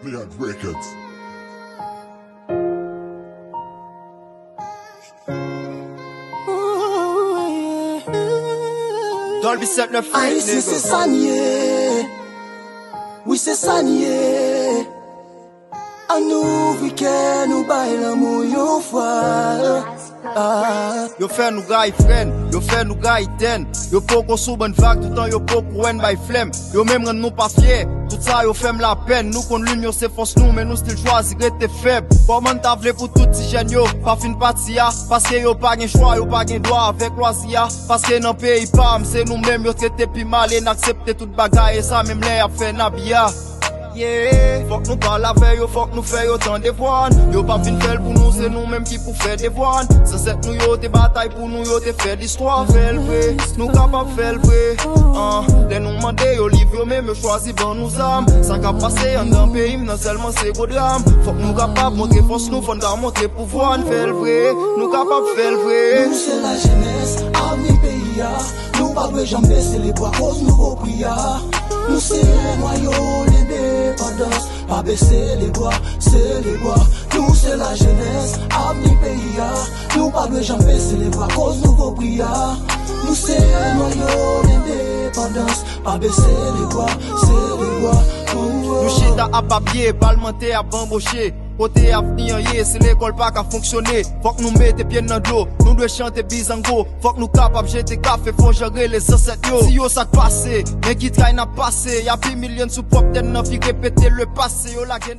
Champion Records. Dolby 7 free, Ici c'est Sanier. Oui c'est Sanier. A nous week-end nous baille l'amour yon fois. Yo fè nou gay fren, yo fè nou gay ten. Yo poko sou ban vague, tout an yo poko wen bay flem. Yo même rend nou pa fier, tout ça yo fèm la peine. Nou kon l'union se force nou, mais nou still choisi rete faible. Comment ta vle pour tout ti jen yo, pa fin pati ya. Paske yo pa gen choix, yo pa gen droit avec loisi ya. Paske nan pays pam, se nou même yo traité pi mal et n'accepte tout bagay. Et ça même lè a fè nabia. Yeah. Fok nou pa la veille, fok nou fè yo tan devoine. Yo pa fin fèl pou nou, c'est nous même qui pou fè devoine. Se set nou yo te bataille pour nous, yo te fè l'histoire. Fèl vrai, nou kapab fèl vrai. Lè nou mande yo liv yo même, yo choisi ban nou zam. Sa ka pase an dan pays, nan seulement c'est go drame. Fok nou kapab montre force nou, fon ka montre pouvoir. Fèl vrai, nou kapab fèl vrai. Nous c'est la jeunesse, avenir pays ya. Nous pas besoin jamais baisser les bras, cause nous au prière. Nous c'est les noyaux, l'indépendance. Pas baisser les bras, c'est les bras. Nous c'est la jeunesse, avenir pays ya. Nous pas besoin jamais baisser les bras, cause nous au prière. Nous c'est les noyaux, l'indépendance. Pas baisser les bras, c'est les bras. Nous chita à papier, parlementer à bambocher. Côté avenir, yeah, c'est l'école pas qu'à fonctionner. Faut que nous mettons pieds dans l'eau, nous devons chanter bizango. Faut que nous capables jeter café, faut gérer les ancêtres yo. Si yo ça passé, mais qui traîne à passer. Y'a plus millions sous pop, t'es n'a fi répéter le passé, yo la gaine.